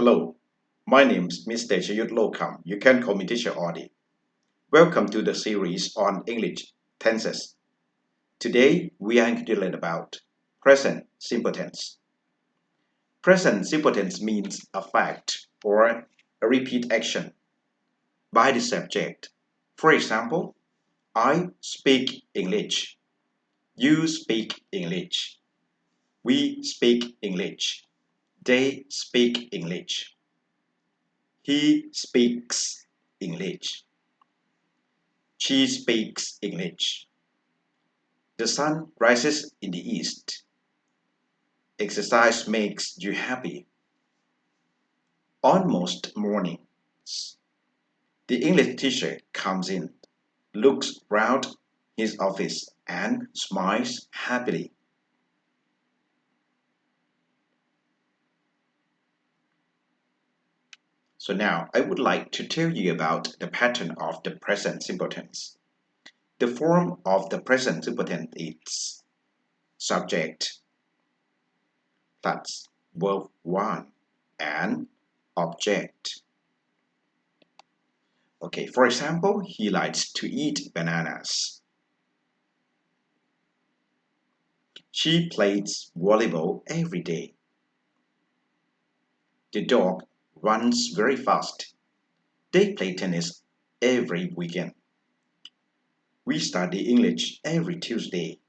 Hello, my name is Mr.Chayuth Lohkam. You can call me Teacher Audie. Welcome to the series on English tenses. Today, we are going to learn about present simple tense. Present simple tense means a fact or a repeat action by the subject. For example, I speak English. You speak English. We speak English. They speak English. He speaks English. She speaks English. The sun rises in the east. Exercise makes you happy. On most mornings, the English teacher comes in, looks round his office, and smiles happily. So now I would like to tell you about the pattern of the present simple tense. The form of the present simple tense is subject plus verb 1 and object. Okay, for example, he likes to eat bananas. She plays volleyball every day. The dog runs very fast. They play tennis every weekend. We study English every Tuesday.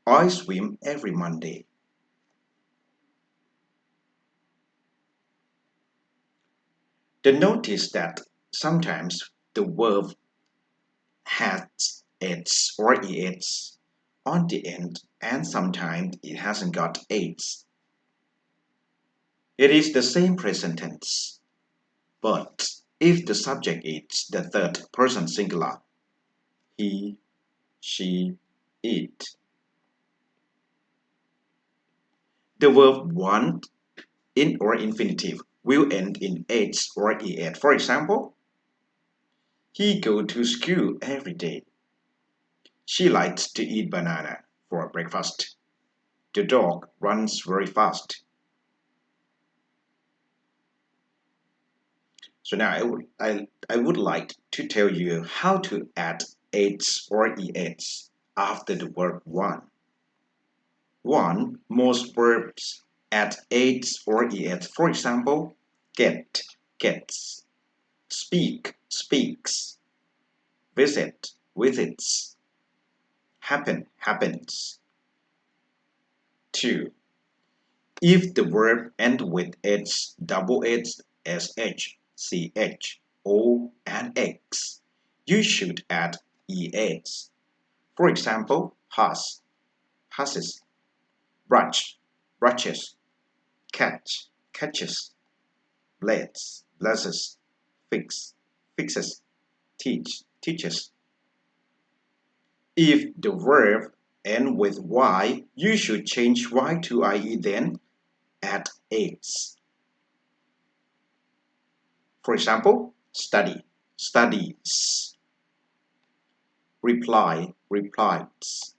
I swim every Monday. The notice that sometimes the verb has its or its on the end and sometimes it hasn't got its. It is the same present tense, but if the subject is the third person singular, he, she, it, the verb want in or infinitive will end in h or et. For example, he goes to school every day. She likes to eat banana for breakfast. The dog runs very fast. So now I would like to tell you how to add h or es after the verb want. Most verbs add h or es. For example, get, gets, speak, speaks, visit, visits, happen, happens. 2. If the verb ends with h, double h, sh, ch, o, and x, you should add es. For example, has, hasses, brush, brushes, catch, catches, bless, blesses, fix, fixes, teach, teaches. If the verb ends with y, you should change y to ie, then add s. For example, study, studies, reply, replies,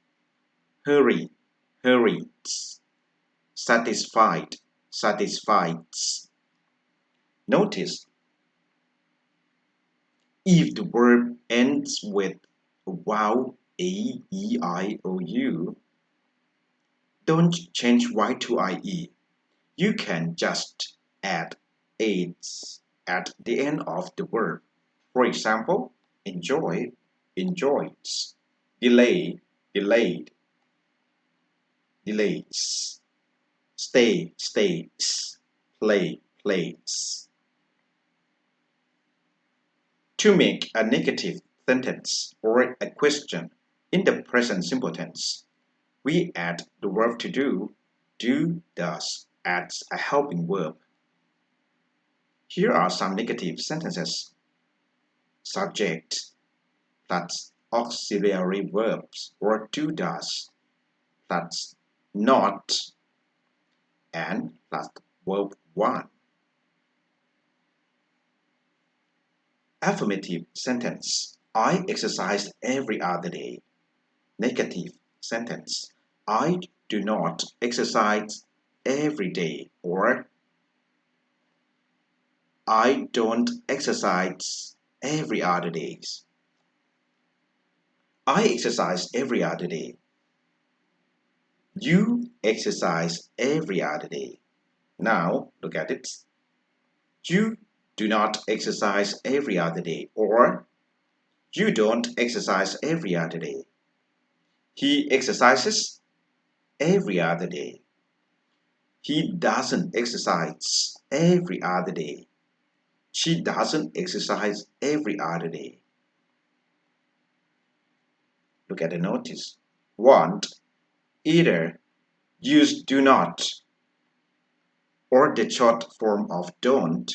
hurry, hurries, satisfied, satisfies. Notice, if the verb ends with vowel a, e, I, o, u, don't change y to ie. You can just add s at the end of the verb. For example, enjoy, enjoys, delay, delayed, delays, stay, stays, play, plays. To make a negative sentence or a question in the present simple tense, we add the verb to do, does, adds a helping verb. Here are some negative sentences. Subject plus auxiliary verbs or do, does plus not and plus verb 1. Affirmative sentence. I exercise every other day. Negative sentence. I do not exercise every day or I don't exercise every other day. I exercise every other day. You exercise every other day. Now, look at it. You do not exercise every other day, or you don't exercise every other day. He exercises every other day. He doesn't exercise every other day. She doesn't exercise every other day. Look at the notice. Want, either use do not or the short form of don't.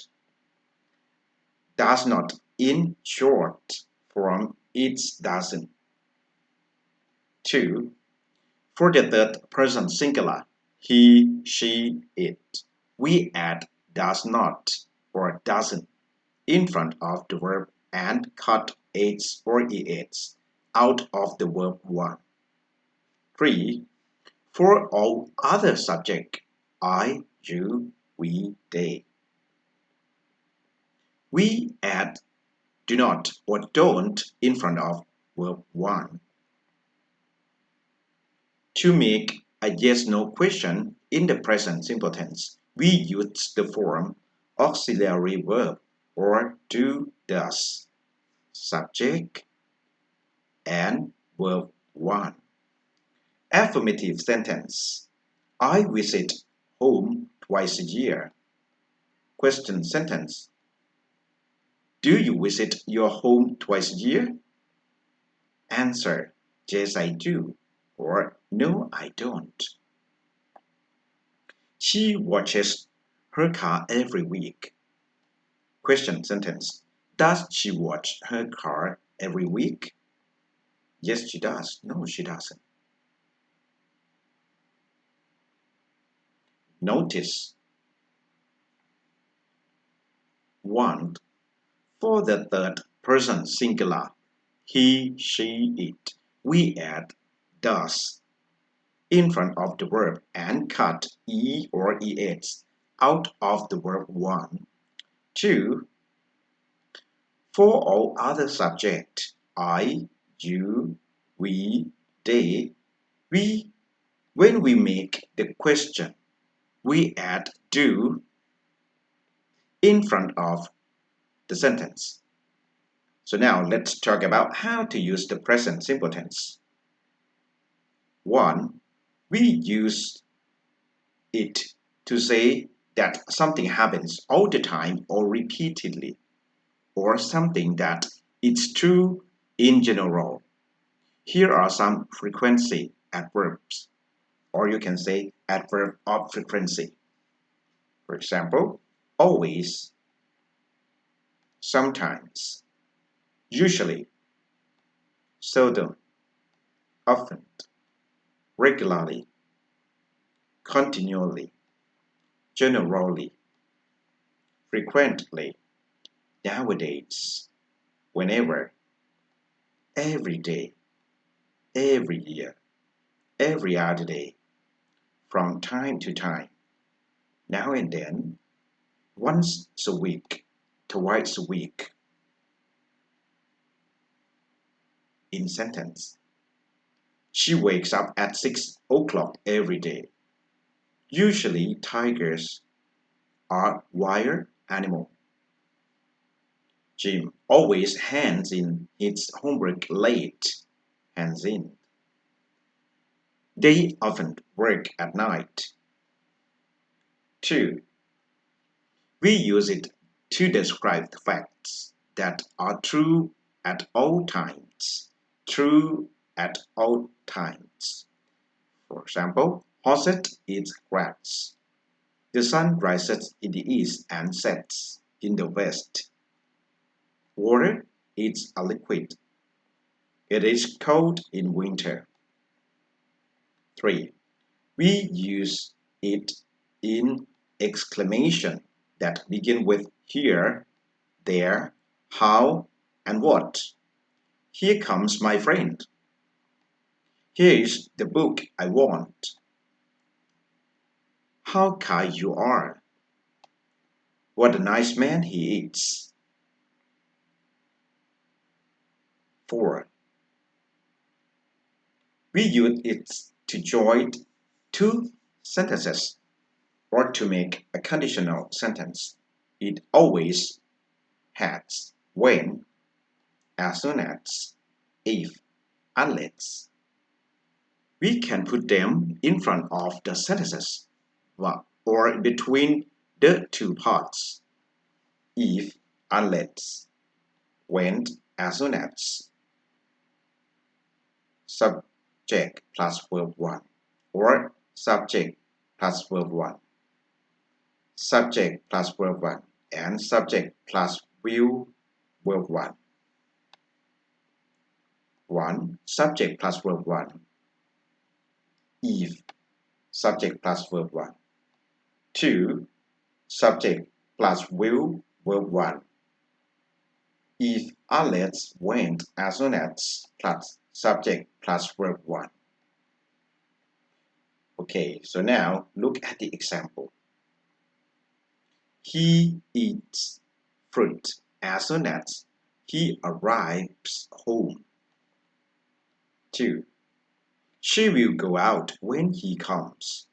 Does not in short form it doesn't. 2. For the third person singular, he, she, it, we add does not or doesn't in front of the verb and cut its or its out of the verb 1. 3. For all other subject, I, you, we, they, we add do not or don't in front of verb 1. To make a yes-no question in the present simple tense, we use the form auxiliary verb or do, does, subject, and verb 1. Affirmative sentence. I visit home twice a year. Question sentence. Do you visit your home twice a year? Answer. Yes, I do. Or no, I don't. She washes her car every week. Question sentence. Does she wash her car every week? Yes, she does. No, she doesn't. Notice. 1. For the third person singular, he, she, it, we add does in front of the verb and cut e or es out of the verb 1. 2. For all other subjects, I, you, we, they, when we make the question, we add do in front of the sentence. So now let's talk about how to use the present simple tense. 1. We use it to say that something happens all the time or repeatedly, or something that is true in general. Here are some frequency adverbs, or you can say adverb of frequency. For example, always, sometimes, usually, seldom, often, regularly, continually, generally, frequently, nowadays, whenever, every day, every year, every other day, from time to time, now and then, once a week, twice a week. In sentence, she wakes up at 6 o'clock every day. Usually tigers are wild animals. Jim always hands in his homework late. Hands in. They often work at night. 2. We use it to describe the facts that are true at all times. True at all times. For example, horses eat grass. The sun rises in the east and sets in the west. Water is a liquid. It is cold in winter. 3. We use it in exclamation that begin with here, there, how, and what. Here comes my friend. Here is the book I want. How kind you are. What a nice man he is. 4. We use it to join two sentences or to make a conditional sentence. It always has when, as soon as, if, unless. We can put them in front of the sentences or between the two parts. If, unless, when, as soon as. Subject plus verb 1 or subject plus verb 1. Subject plus verb 1 and subject plus will verb 1. 1. Subject plus verb 1. If, subject plus verb 1. 2. Subject plus will verb 1. If, unless, when, as soon as plus subject plus verb 1. Okay, so now look at the example. He eats fruit as soon as he arrives home. 2. She will go out when he comes.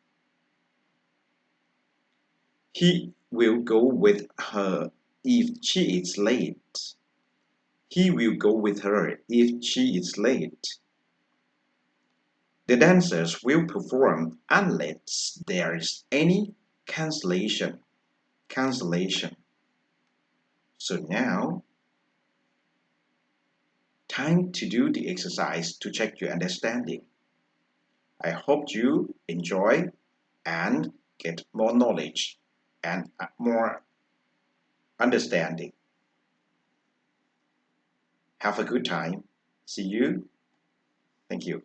He will go with her if she is late. He will go with her if she is late. The dancers will perform unless there is any cancellation. So now, time to do the exercise to check your understanding. I hope you enjoy and get more knowledge and more understanding. Have a good time. See you. Thank you.